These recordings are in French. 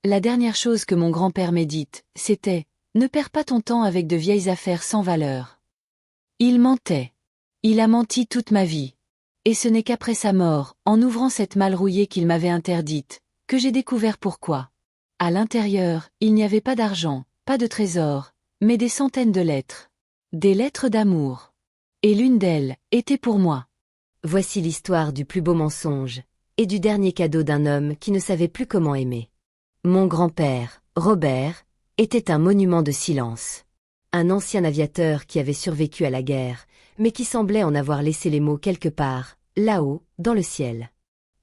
La dernière chose que mon grand-père m'ait dite, c'était « Ne perds pas ton temps avec de vieilles affaires sans valeur ». Il mentait. Il a menti toute ma vie. Et ce n'est qu'après sa mort, en ouvrant cette malle rouillée qu'il m'avait interdite, que j'ai découvert pourquoi. À l'intérieur, il n'y avait pas d'argent, pas de trésor, mais des centaines de lettres. Des lettres d'amour. Et l'une d'elles était pour moi. Voici l'histoire du plus beau mensonge, et du dernier cadeau d'un homme qui ne savait plus comment aimer. Mon grand-père, Robert, était un monument de silence. Un ancien aviateur qui avait survécu à la guerre, mais qui semblait en avoir laissé les mots quelque part, là-haut, dans le ciel.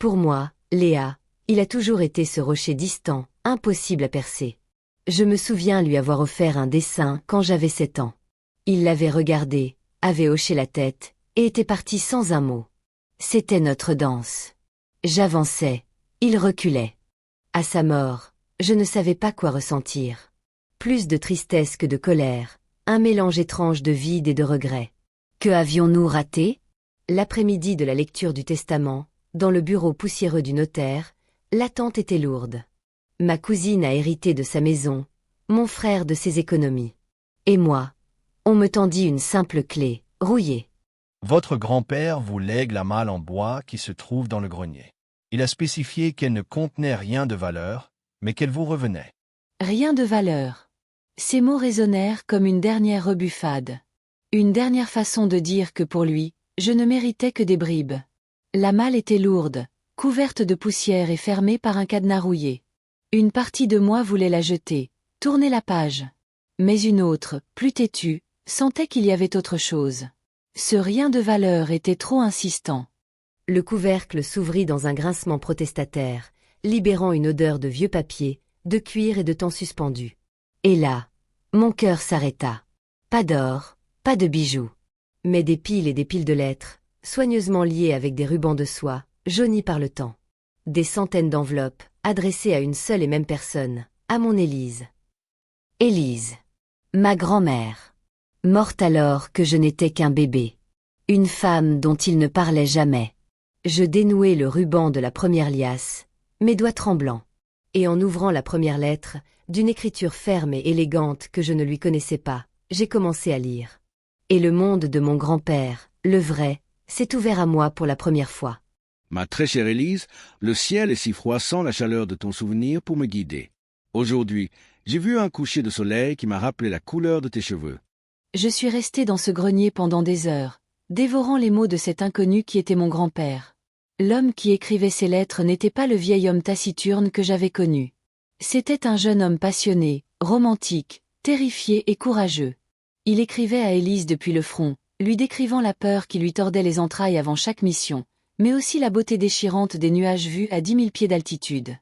Pour moi, Léa, il a toujours été ce rocher distant, impossible à percer. Je me souviens lui avoir offert un dessin quand j'avais 7 ans. Il l'avait regardé, avait hoché la tête, et était parti sans un mot. C'était notre danse. J'avançais, il reculait. À sa mort, je ne savais pas quoi ressentir. Plus de tristesse que de colère, un mélange étrange de vide et de regret. Que avions-nous raté? L'après-midi de la lecture du testament, dans le bureau poussiéreux du notaire, l'attente était lourde. Ma cousine a hérité de sa maison, mon frère de ses économies. Et moi, on me tendit une simple clé, rouillée. Votre grand-père vous lègue la malle en bois qui se trouve dans le grenier. Il a spécifié qu'elle ne contenait rien de valeur, mais qu'elle vous revenait. Rien de valeur. Ces mots résonnèrent comme une dernière rebuffade. Une dernière façon de dire que pour lui, je ne méritais que des bribes. La malle était lourde, couverte de poussière et fermée par un cadenas rouillé. Une partie de moi voulait la jeter, tourner la page. Mais une autre, plus têtue, sentait qu'il y avait autre chose. Ce rien de valeur était trop insistant. Le couvercle s'ouvrit dans un grincement protestataire, libérant une odeur de vieux papier, de cuir et de temps suspendu. Et là, mon cœur s'arrêta. Pas d'or, pas de bijoux, mais des piles et des piles de lettres, soigneusement liées avec des rubans de soie, jaunis par le temps. Des centaines d'enveloppes, adressées à une seule et même personne, à mon Élise. Élise, ma grand-mère, morte alors que je n'étais qu'un bébé. Une femme dont il ne parlait jamais. Je dénouai le ruban de la première liasse, mes doigts tremblants. Et en ouvrant la première lettre, d'une écriture ferme et élégante que je ne lui connaissais pas, j'ai commencé à lire. Et le monde de mon grand-père, le vrai, s'est ouvert à moi pour la première fois. Ma très chère Élise, le ciel est si froid sans la chaleur de ton souvenir pour me guider. Aujourd'hui, j'ai vu un coucher de soleil qui m'a rappelé la couleur de tes cheveux. Je suis restée dans ce grenier pendant des heures, dévorant les mots de cet inconnu qui était mon grand-père. L'homme qui écrivait ces lettres n'était pas le vieil homme taciturne que j'avais connu. C'était un jeune homme passionné, romantique, terrifié et courageux. Il écrivait à Élise depuis le front, lui décrivant la peur qui lui tordait les entrailles avant chaque mission, mais aussi la beauté déchirante des nuages vus à 10 000 pieds d'altitude.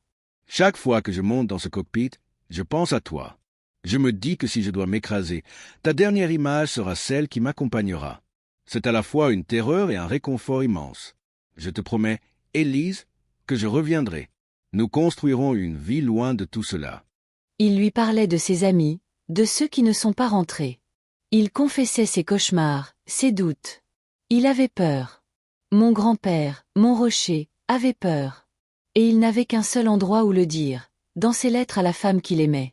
Chaque fois que je monte dans ce cockpit, je pense à toi. Je me dis que si je dois m'écraser, ta dernière image sera celle qui m'accompagnera. C'est à la fois une terreur et un réconfort immense. Je te promets, Élise, que je reviendrai. Nous construirons une vie loin de tout cela. Il lui parlait de ses amis, de ceux qui ne sont pas rentrés. Il confessait ses cauchemars, ses doutes. Il avait peur. Mon grand-père, mon rocher, avait peur. Et il n'avait qu'un seul endroit où le dire, dans ses lettres à la femme qu'il aimait.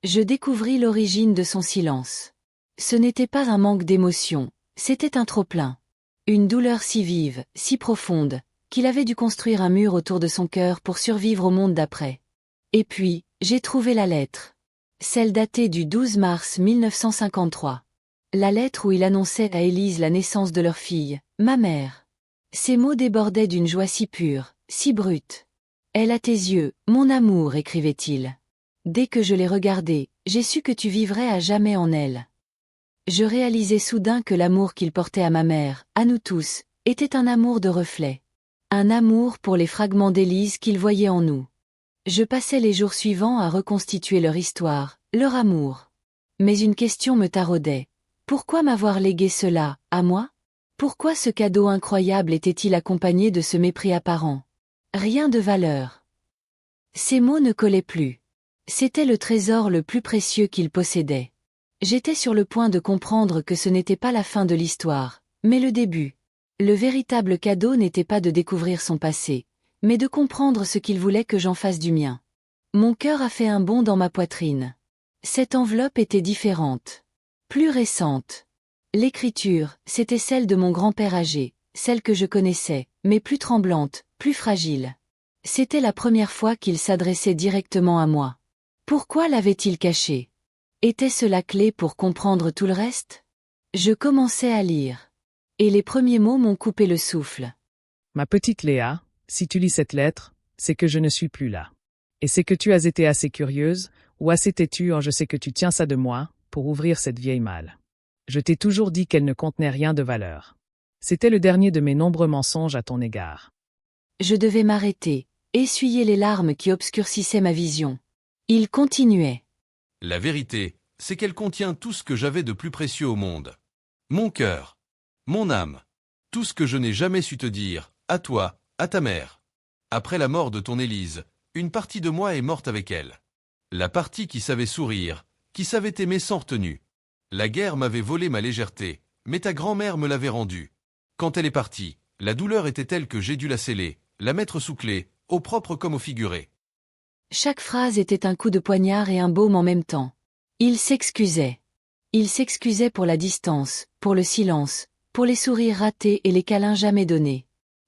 Je découvris l'origine de son silence. Ce n'était pas un manque d'émotion, c'était un trop-plein. Une douleur si vive, si profonde, qu'il avait dû construire un mur autour de son cœur pour survivre au monde d'après. Et puis, j'ai trouvé la lettre. Celle datée du 12 mars 1953. La lettre où il annonçait à Élise la naissance de leur fille, ma mère. Ces mots débordaient d'une joie si pure, si brute. « Elle a tes yeux, mon amour », écrivait-il. Dès que je l'ai regardée, j'ai su que tu vivrais à jamais en elle. Je réalisais soudain que l'amour qu'il portait à ma mère, à nous tous, était un amour de reflet. Un amour pour les fragments d'Élise qu'il voyait en nous. Je passais les jours suivants à reconstituer leur histoire, leur amour. Mais une question me taraudait. Pourquoi m'avoir légué cela, à moi? Pourquoi ce cadeau incroyable était-il accompagné de ce mépris apparent? Rien de valeur. Ces mots ne collaient plus. C'était le trésor le plus précieux qu'il possédait. J'étais sur le point de comprendre que ce n'était pas la fin de l'histoire, mais le début. Le véritable cadeau n'était pas de découvrir son passé, mais de comprendre ce qu'il voulait que j'en fasse du mien. Mon cœur a fait un bond dans ma poitrine. Cette enveloppe était différente. Plus récente. L'écriture, c'était celle de mon grand-père âgé, celle que je connaissais, mais plus tremblante, plus fragile. C'était la première fois qu'il s'adressait directement à moi. Pourquoi l'avait-il cachée? Était-ce la clé pour comprendre tout le reste? Je commençais à lire. Et les premiers mots m'ont coupé le souffle. Ma petite Léa, si tu lis cette lettre, c'est que je ne suis plus là. Et c'est que tu as été assez curieuse, ou assez têtue je sais que tu tiens ça de moi, pour ouvrir cette vieille malle. Je t'ai toujours dit qu'elle ne contenait rien de valeur. C'était le dernier de mes nombreux mensonges à ton égard. Je devais m'arrêter, essuyer les larmes qui obscurcissaient ma vision. Il continuait. La vérité, c'est qu'elle contient tout ce que j'avais de plus précieux au monde. Mon cœur, mon âme, tout ce que je n'ai jamais su te dire, à toi, à ta mère. Après la mort de ton Élise, une partie de moi est morte avec elle. La partie qui savait sourire, qui savait aimer sans retenue. La guerre m'avait volé ma légèreté, mais ta grand-mère me l'avait rendue. Quand elle est partie, la douleur était telle que j'ai dû la sceller, la mettre sous clé, au propre comme au figuré. Chaque phrase était un coup de poignard et un baume en même temps. Il s'excusait. Il s'excusait pour la distance, pour le silence, pour les sourires ratés et les câlins jamais donnés.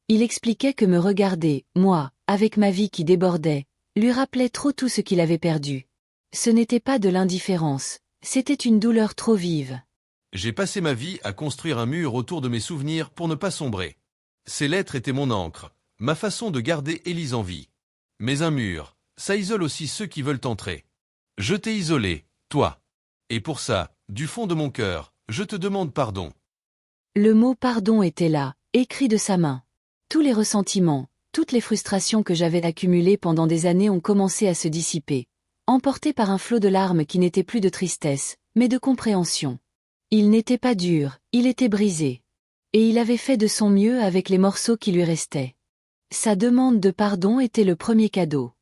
Il expliquait que me regarder, moi, avec ma vie qui débordait, lui rappelait trop tout ce qu'il avait perdu. Ce n'était pas de l'indifférence, c'était une douleur trop vive. J'ai passé ma vie à construire un mur autour de mes souvenirs pour ne pas sombrer. Ces lettres étaient mon encre, ma façon de garder Élise en vie. Mais un mur, ça isole aussi ceux qui veulent entrer. Je t'ai isolé, toi. Et pour ça, du fond de mon cœur, je te demande pardon. Le mot pardon était là, écrit de sa main. Tous les ressentiments, toutes les frustrations que j'avais accumulées pendant des années ont commencé à se dissiper, emportés par un flot de larmes qui n'était plus de tristesse, mais de compréhension. Il n'était pas dur, il était brisé. Et il avait fait de son mieux avec les morceaux qui lui restaient. Sa demande de pardon était le premier cadeau.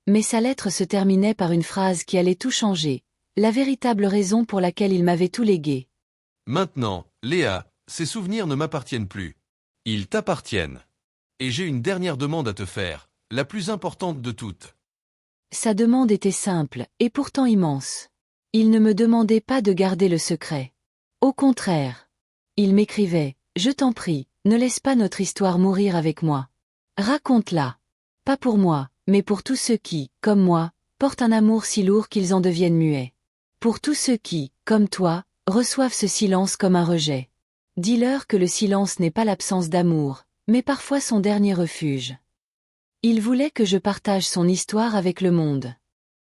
Mais sa lettre se terminait par une phrase qui allait tout changer, la véritable raison pour laquelle il m'avait tout légué. Maintenant, Léa, ces souvenirs ne m'appartiennent plus. Ils t'appartiennent. Et j'ai une dernière demande à te faire, la plus importante de toutes. Sa demande était simple, et pourtant immense. Il ne me demandait pas de garder le secret. Au contraire. Il m'écrivait, « Je t'en prie, ne laisse pas notre histoire mourir avec moi. Raconte-la. Pas pour moi, mais pour tous ceux qui, comme moi, portent un amour si lourd qu'ils en deviennent muets. Pour tous ceux qui, comme toi, reçoivent ce silence comme un rejet. Dis-leur que le silence n'est pas l'absence d'amour, mais parfois son dernier refuge. » Il voulait que je partage son histoire avec le monde.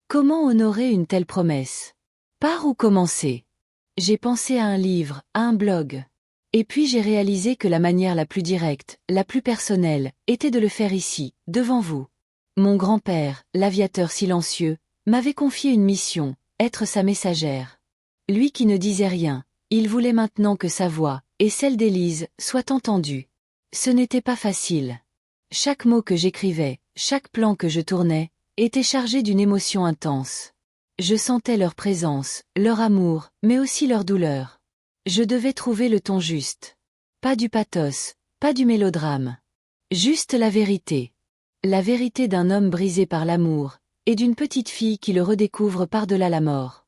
Comment honorer une telle promesse? Par où commencer? J'ai pensé à un livre, à un blog. Et puis j'ai réalisé que la manière la plus directe, la plus personnelle, était de le faire ici, devant vous. Mon grand-père, l'aviateur silencieux, m'avait confié une mission, être sa messagère. Lui qui ne disait rien, il voulait maintenant que sa voix, et celle d'Élise, soient entendues. Ce n'était pas facile. Chaque mot que j'écrivais, chaque plan que je tournais, était chargé d'une émotion intense. Je sentais leur présence, leur amour, mais aussi leur douleur. Je devais trouver le ton juste. Pas du pathos, pas du mélodrame. Juste la vérité. La vérité d'un homme brisé par l'amour, et d'une petite fille qui le redécouvre par-delà la mort.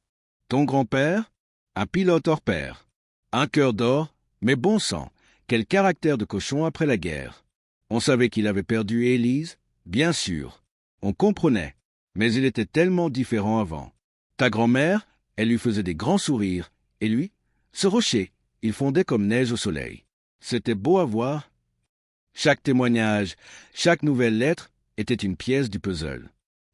Ton grand-père? Un pilote hors pair. Un cœur d'or, mais bon sang, quel caractère de cochon après la guerre. On savait qu'il avait perdu Élise, bien sûr. On comprenait, mais il était tellement différent avant. Ta grand-mère, elle lui faisait des grands sourires, et lui, ce rocher, il fondait comme neige au soleil. C'était beau à voir. Chaque témoignage, chaque nouvelle lettre était une pièce du puzzle.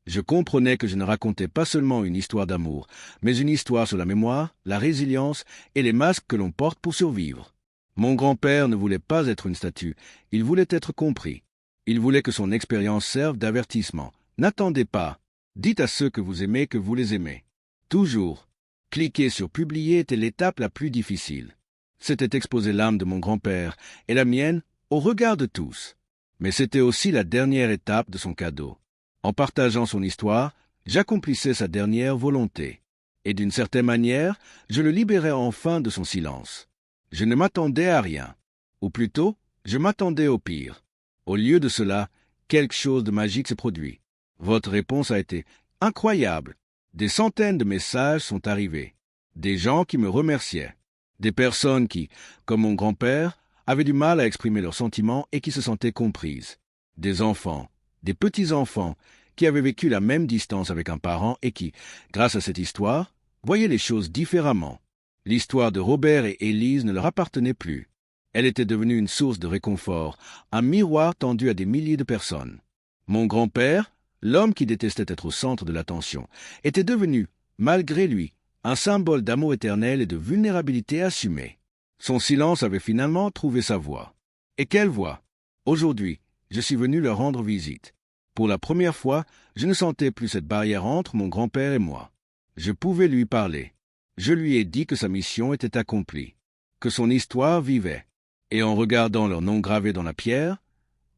Je comprenais que je ne racontais pas seulement une histoire d'amour, mais une histoire sur la mémoire, la résilience et les masques que l'on porte pour survivre. Mon grand-père ne voulait pas être une statue, il voulait être compris. Il voulait que son expérience serve d'avertissement. N'attendez pas. Dites à ceux que vous aimez que vous les aimez. Toujours. Cliquer sur publier était l'étape la plus difficile. C'était exposer l'âme de mon grand-père et la mienne au regard de tous. Mais c'était aussi la dernière étape de son cadeau. En partageant son histoire, j'accomplissais sa dernière volonté. Et d'une certaine manière, je le libérais enfin de son silence. Je ne m'attendais à rien. Ou plutôt, je m'attendais au pire. Au lieu de cela, quelque chose de magique s'est produit. Votre réponse a été Incroyable! Des centaines de messages sont arrivés. Des gens qui me remerciaient. Des personnes qui, comme mon grand-père, avaient du mal à exprimer leurs sentiments et qui se sentaient comprises. Des enfants, des petits-enfants, qui avaient vécu la même distance avec un parent et qui, grâce à cette histoire, voyaient les choses différemment. L'histoire de Robert et Élise ne leur appartenait plus. Elle était devenue une source de réconfort, un miroir tendu à des milliers de personnes. Mon grand-père, l'homme qui détestait être au centre de l'attention, était devenu, malgré lui, un symbole d'amour éternel et de vulnérabilité assumée. Son silence avait finalement trouvé sa voix. Et quelle voix! Aujourd'hui, je suis venu leur rendre visite. Pour la première fois, je ne sentais plus cette barrière entre mon grand-père et moi. Je pouvais lui parler. Je lui ai dit que sa mission était accomplie, que son histoire vivait. Et en regardant leur nom gravé dans la pierre,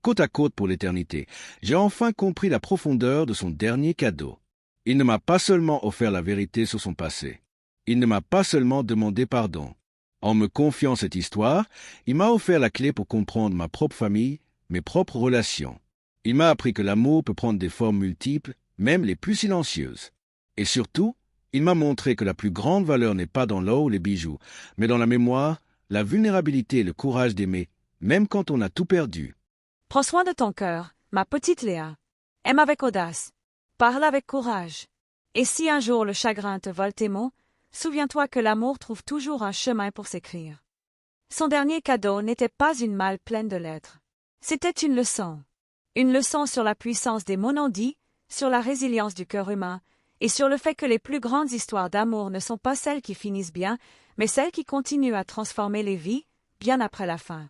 côte à côte pour l'éternité, j'ai enfin compris la profondeur de son dernier cadeau. Il ne m'a pas seulement offert la vérité sur son passé. Il ne m'a pas seulement demandé pardon. En me confiant cette histoire, il m'a offert la clé pour comprendre ma propre famille, mes propres relations. Il m'a appris que l'amour peut prendre des formes multiples, même les plus silencieuses. Et surtout, il m'a montré que la plus grande valeur n'est pas dans l'or ou les bijoux, mais dans la mémoire, la vulnérabilité et le courage d'aimer, même quand on a tout perdu. Prends soin de ton cœur, ma petite Léa. Aime avec audace. Parle avec courage. Et si un jour le chagrin te vole tes mots, souviens-toi que l'amour trouve toujours un chemin pour s'écrire. Son dernier cadeau n'était pas une malle pleine de lettres. C'était une leçon. Une leçon sur la puissance des mots non dits, sur la résilience du cœur humain, et sur le fait que les plus grandes histoires d'amour ne sont pas celles qui finissent bien, mais celles qui continuent à transformer les vies, bien après la fin.